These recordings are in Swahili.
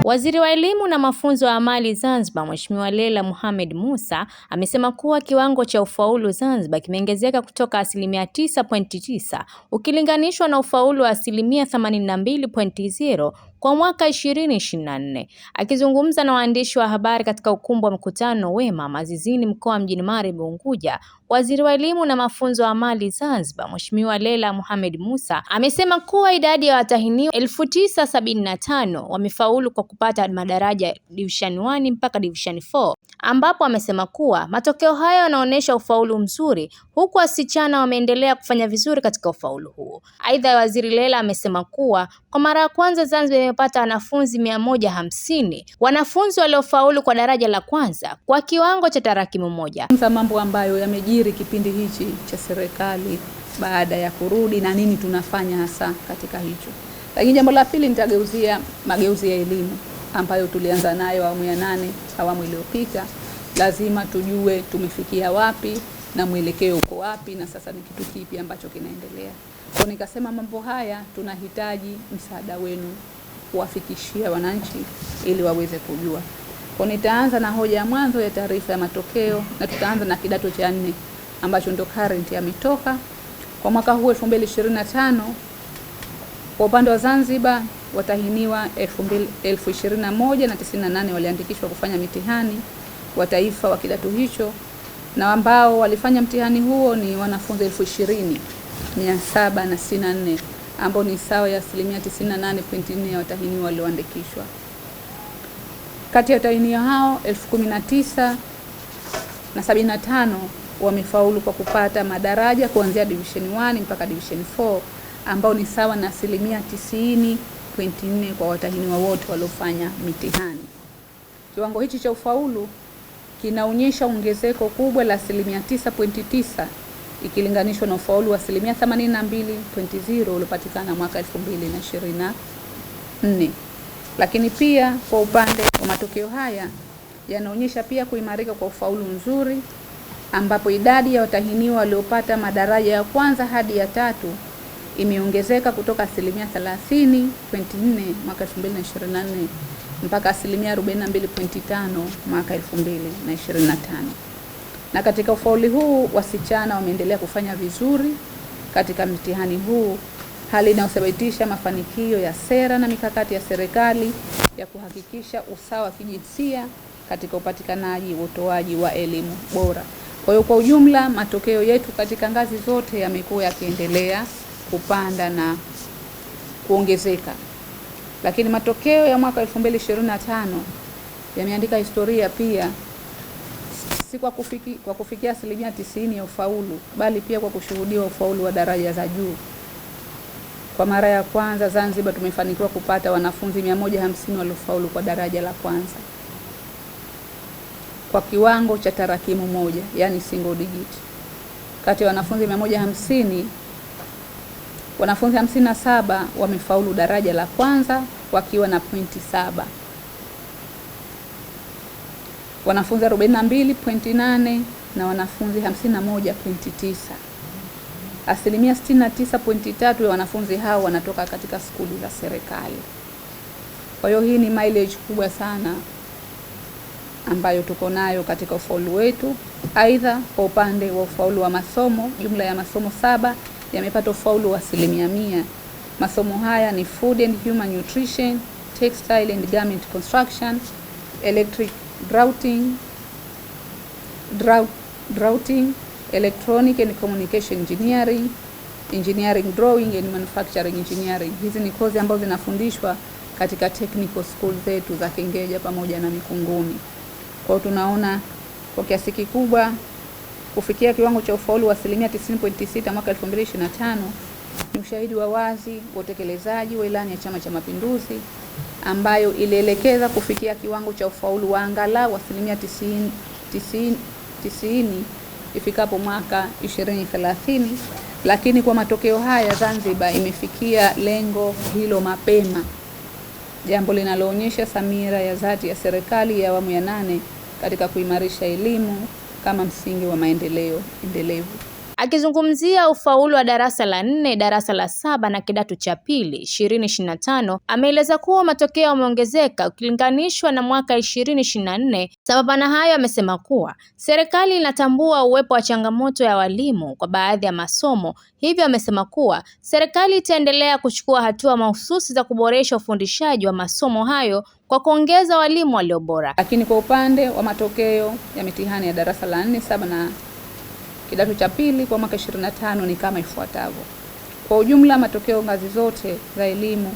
Waziri wa Elimu na Mafunzo ya Amali Zanzibar, Mheshimiwa Leila Mohamed Mussa, amesema kuwa kiwango cha ufaulu Zanzibar kimeongezeka kutoka 9.9 ukilinganishwa na ufaulu wa 82.0 kwa mwaka 2024. Akizungumza na waandishi wa habari katika ukumbi wa mkutano Wema Mazizini mkoa Mjini Magharibi Unguja, Waziri wa Elimu na Mafunzo ya Amali Zanzibar, Mheshimiwa Leila Mohamed Mussa, amesema kuwa idadi ya watahiniwa 975 wamefaulu kwa kupata madaraja Division 1 mpaka Division 4, ambapo amesema kuwa matokeo hayo yanaonyesha ufaulu mzuri, huku wasichana wameendelea kufanya vizuri katika ufaulu huo. Aidha, Waziri Leila amesema kuwa kwa mara ya kwanza Zanzibar imepata wanafunzi 150 wanafunzi waliofaulu kwa daraja la kwanza kwa kiwango cha tarakimu moja. Mambo ambayo yamejiri kipindi hichi cha serikali baada ya kurudi na nini tunafanya hasa katika hicho. Lakini jambo la pili nitageuzia mageuzi ya elimu ambayo tulianza nayo awamu ya 8 awamu iliyopita. Lazima tujue tumefikia wapi na mwelekeo uko wapi na sasa ni kitu kipi ambacho kinaendelea. Kwa nikasema mambo haya tunahitaji msaada wenu kuwafikishia wananchi ili waweze kujua. Kwa nitaanza na hoja ya mwanzo ya taarifa ya matokeo na tutaanza na kidato cha 4 ambacho ndo current yametoka kwa mwaka huu 2025. Kwa upande wa Zanzibar watahiniwa 21,098 waliandikishwa kufanya mitihani wa taifa wa kidato hicho, na ambao walifanya mtihani huo ni wanafunzi 20,764 ambao ni sawa ya 98.4% ya watahiniwa walioandikishwa. Kati ya watahiniwa hao 19,075 wamefaulu kwa kupata madaraja kuanzia Division 1 mpaka Division 4 ambao ni sawa na 90.4% kwa watahiniwa wote waliofanya mitihani. Kiwango hichi cha ufaulu kinaonyesha ongezeko kubwa la 9.9% ikilinganishwa na ufaulu wa 82.0% uliopatikana mwaka 2024. Lakini pia kwa upande wa matokeo haya yanaonyesha pia kuimarika kwa ufaulu mzuri, ambapo idadi ya watahiniwa waliopata madaraja ya kwanza hadi ya 3 imeongezeka kutoka 30.4% mwaka 2024 mpaka 42.5% mwaka 2025. Na katika ufaulu huu wasichana wameendelea kufanya vizuri katika mtihani huu, hali inayothibitisha mafanikio ya sera na mikakati ya serikali ya kuhakikisha usawa wa kijinsia katika upatikanaji wa utoaji wa elimu bora. Kwa hiyo kwa ujumla matokeo yetu katika ngazi zote yamekuwa yakiendelea kupanda na kuongezeka. Lakini matokeo ya mwaka 2025 yameandika historia pia, si kwa kufikia 90% ya ufaulu, bali pia kwa kushuhudia ufaulu wa daraja za juu. Kwa mara ya kwanza Zanzibar tumefanikiwa kupata wanafunzi 150 waliofaulu kwa daraja la kwanza kwa kiwango cha tarakimu moja, yani single digit. Kati ya wanafunzi 150, wanafunzi 57 wamefaulu daraja la kwanza wakiwa na pointi 7. Wanafunzi 42.8 na wanafunzi 51.9. Asilimia 69.3 ya wanafunzi hao wanatoka katika skuli za serikali. Kwa hiyo hii ni mileage kubwa sana ambayo tuko nayo katika ufaulu wetu. Aidha, kwa upande wa ufaulu wa masomo, jumla ya masomo 7 yamepata ufaulu wa 100%. Masomo haya ni Food and Human Nutrition, Textile and Garment Construction, Electric Droughting, Electronic and Communication Engineering, Engineering Drawing and Manufacturing Engineering. Hizi ni kozi ambazo zinafundishwa katika technical school zetu za Kengeja pamoja na Mikunguni. Kwa hiyo tunaona kwa kiasi kikubwa kufikia kiwango cha ufaulu wa 90.6 mwaka 2025 ni ushahidi wa wazi wa utekelezaji wa ilani ya Chama cha Mapinduzi ambayo ilielekeza kufikia kiwango cha ufaulu wa angalau 90% ifikapo mwaka 2030. Lakini kwa matokeo haya Zanzibar imefikia lengo hilo mapema, jambo linaloonyesha dhamira ya dhati ya serikali ya awamu ya 8 katika kuimarisha elimu kama msingi wa maendeleo endelevu. Akizungumzia ufaulu wa darasa la 4, darasa la 7 na kidato cha pili 2025, ameeleza kuwa matokeo yameongezeka ukilinganishwa na mwaka 2024. Sambamba na hayo, amesema kuwa serikali inatambua uwepo wa changamoto ya walimu kwa baadhi ya masomo, hivyo amesema kuwa serikali itaendelea kuchukua hatua mahususi za kuboresha ufundishaji wa masomo hayo kwa kuongeza walimu walio bora. Lakini kwa upande wa matokeo ya mitihani ya darasa la 4, 7 na kidato cha pili kwa mwaka 25 ni kama ifuatavyo. Kwa ujumla, matokeo ngazi zote za elimu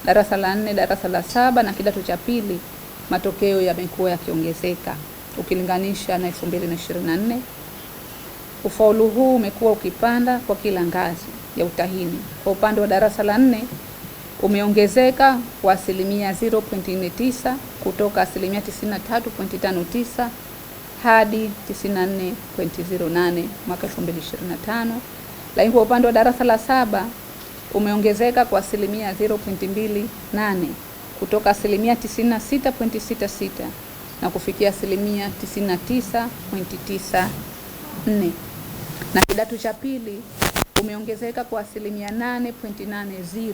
darasa la 4, darasa la 7 na kidato cha pili, matokeo yamekuwa yakiongezeka ukilinganisha na 2024. Ufaulu huu umekuwa ukipanda kwa kila ngazi ya utahini. Kwa upande wa darasa la 4 umeongezeka kwa asilimia 0.49 kutoka asilimia 93.59 hadi 94.08 mwaka 2025. Lakini kwa upande wa darasa la 7 umeongezeka kwa asilimia 0.28 kutoka asilimia 96.66 na kufikia asilimia 99.94. Na kidato cha pili umeongezeka kwa asilimia 8.80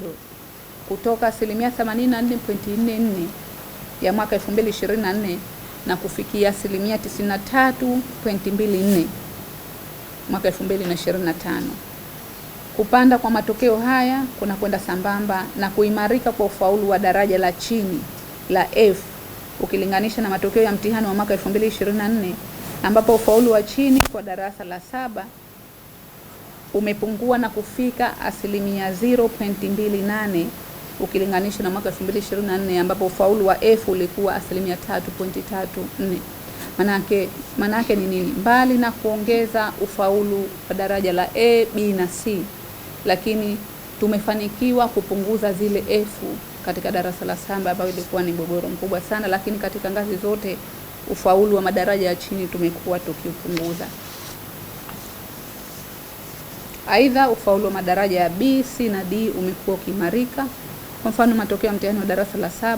kutoka asilimia 84.44 ya mwaka 2024 na kufikia asilimia 93.24 mwaka 2025. Kupanda kwa matokeo haya kuna kwenda sambamba na kuimarika kwa ufaulu wa daraja la chini la F ukilinganisha na matokeo ya mtihani wa mwaka 2024, ambapo ufaulu wa chini kwa darasa la 7 umepungua na kufika asilimia 0.28 ukilinganisha na mwaka 2024, ambapo ufaulu wa F ulikuwa asilimia 3.34. Manake ni nini? Mbali na kuongeza ufaulu wa daraja la A, B na C, lakini tumefanikiwa kupunguza zile F katika darasa la 7 ambayo ilikuwa ni mgogoro mkubwa sana, lakini katika ngazi zote ufaulu wa madaraja ya chini tumekuwa tukiupunguza. Aidha, ufaulu wa madaraja ya B, C na D umekuwa ukiimarika. Kwa mfano, matokeo ya mtihani wa darasa la 7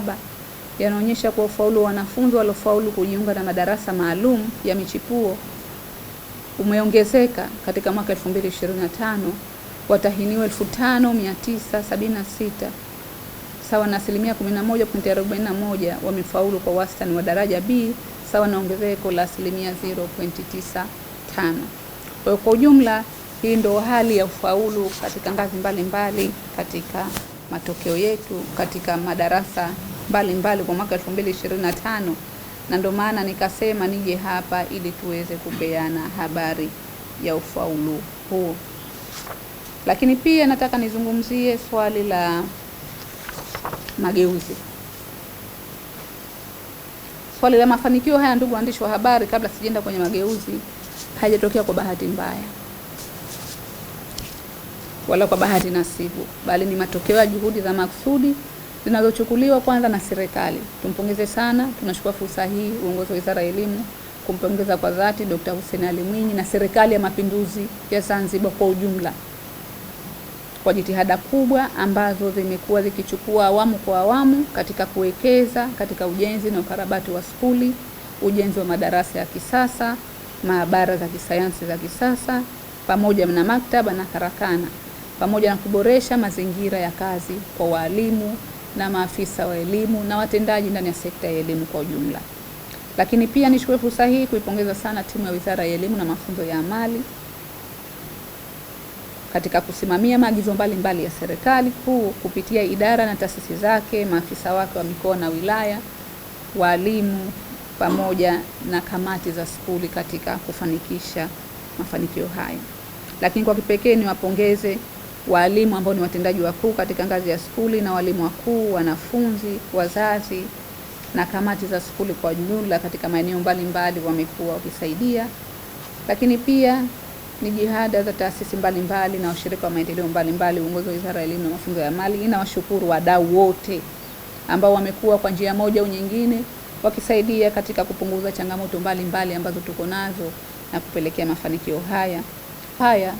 yanaonyesha kwa ufaulu wa wanafunzi waliofaulu kujiunga na madarasa maalum ya michipuo umeongezeka katika mwaka 2025. Watahiniwa 5976 sawa na asilimia 11.41 wamefaulu kwa wastani wa daraja B sawa na ongezeko la asilimia 0.95. Kwa ujumla, hii ndio hali ya ufaulu katika ngazi mbalimbali katika matokeo yetu katika madarasa mbalimbali kwa mwaka 2025, na ndio maana nikasema nije hapa ili tuweze kupeana habari ya ufaulu huu. Lakini pia nataka nizungumzie swali la mageuzi. Swali la mafanikio haya, ndugu waandishi wa habari, kabla sijaenda kwenye mageuzi, haijatokea kwa bahati mbaya wala kwa bahati nasibu, bali ni matokeo ya juhudi za makusudi zinazochukuliwa kwanza na serikali. Tumpongeze sana, tunachukua fursa hii uongozi wa Wizara ya Elimu kumpongeza kwa dhati Dr. Hussein Ali Mwinyi na Serikali ya Mapinduzi ya Zanzibar kwa ujumla kwa jitihada kubwa ambazo zimekuwa zikichukua awamu kwa awamu katika kuwekeza katika ujenzi na ukarabati wa skuli, ujenzi wa madarasa ya kisasa, maabara za kisayansi za kisasa, pamoja na maktaba na karakana, pamoja na kuboresha mazingira ya kazi kwa walimu na maafisa wa elimu na watendaji ndani ya sekta ya elimu kwa ujumla. Lakini pia nichukue fursa hii kuipongeza sana timu ya Wizara ya Elimu na Mafunzo ya Amali katika kusimamia maagizo mbalimbali ya serikali kuu kupitia idara na taasisi zake, maafisa wake wa mikoa na wilaya, walimu pamoja na kamati za skuli katika kufanikisha mafanikio haya. Lakini kwa kipekee ni wapongeze walimu ambao ni watendaji wakuu katika ngazi ya skuli na walimu wakuu, wanafunzi, wazazi na kamati za skuli kwa jumla katika maeneo mbalimbali wamekuwa wakisaidia. Lakini pia ni jihada za taasisi mbalimbali na washirika wa maendeleo mbalimbali. Uongozi wa Wizara ya Elimu na Mafunzo ya Amali inawashukuru wadau wote ambao wamekuwa kwa njia moja au nyingine wakisaidia katika kupunguza changamoto mbalimbali ambazo tuko nazo na kupelekea mafanikio haya.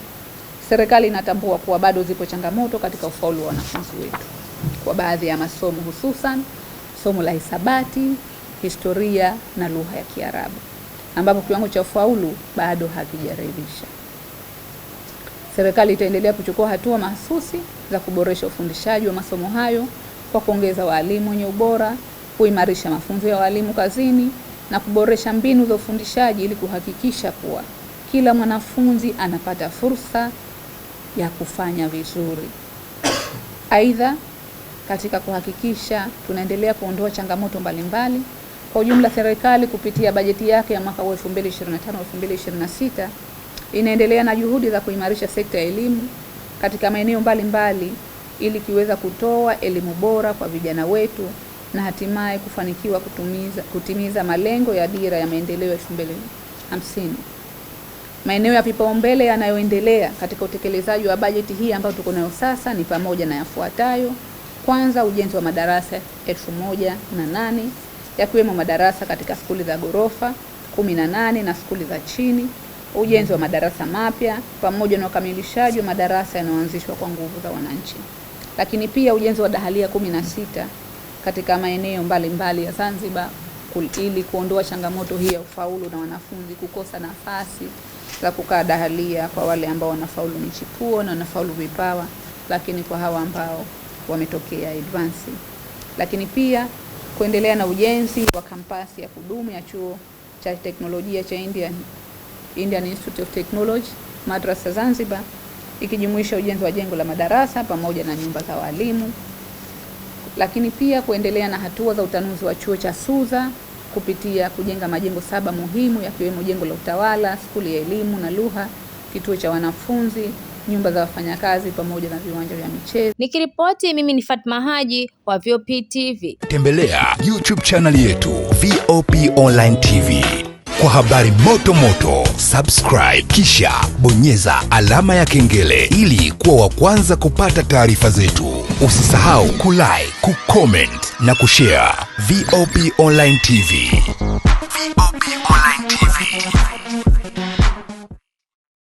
Serikali inatambua kuwa bado zipo changamoto katika ufaulu wa wanafunzi wetu kwa baadhi ya masomo, hususan somo la hisabati, historia na lugha ya Kiarabu, ambapo kiwango cha ufaulu bado hakijaridhisha. Serikali itaendelea kuchukua hatua mahsusi za kuboresha ufundishaji wa masomo hayo kwa kuongeza walimu wenye ubora, kuimarisha mafunzo ya walimu kazini na kuboresha mbinu za ufundishaji ili kuhakikisha kuwa kila mwanafunzi anapata fursa ya kufanya vizuri. Aidha, katika kuhakikisha tunaendelea kuondoa changamoto mbalimbali, kwa ujumla serikali kupitia bajeti yake ya mwaka 2025-2026 inaendelea na juhudi za kuimarisha sekta ya elimu katika maeneo mbalimbali ili kiweza kutoa elimu bora kwa vijana wetu na hatimaye kufanikiwa kutimiza malengo ya dira ya maendeleo ya 2050. Maeneo ya vipaumbele yanayoendelea katika utekelezaji wa bajeti hii ambayo tuko nayo sasa ni pamoja na yafuatayo. Kwanza, ujenzi wa madarasa 1008 yakiwemo madarasa katika skuli za ghorofa 18 na skuli za chini, ujenzi wa madarasa mapya pamoja na ukamilishaji wa madarasa yanayoanzishwa kwa nguvu za wananchi. Lakini pia ujenzi wa dahalia 16 katika maeneo mbalimbali ya Zanzibar ili kuondoa changamoto hii ya ufaulu na wanafunzi kukosa nafasi za kukaa dahalia kwa wale ambao wanafaulu michipuo na wanafaulu vipawa, lakini kwa hawa ambao wametokea advance. Lakini pia kuendelea na ujenzi wa kampasi ya kudumu ya chuo cha teknolojia cha Indian Institute of Technology Madrasa Zanzibar, ikijumuisha ujenzi wa jengo la madarasa pamoja na nyumba za walimu. Lakini pia kuendelea na hatua za utanuzi wa chuo cha Suza kupitia kujenga majengo 7 muhimu yakiwemo jengo la utawala, skuli ya elimu na lugha, kituo cha wanafunzi, nyumba za wafanyakazi pamoja na viwanja vya michezo. Nikiripoti mimi ni Fatma Haji wa VOP TV. Tembelea YouTube channel yetu VOP Online TV kwa habari moto moto. Subscribe kisha bonyeza alama ya kengele ili kuwa wa kwanza kupata taarifa zetu. Usisahau kulike, kucomment na kushare. VOP Online TV. VOP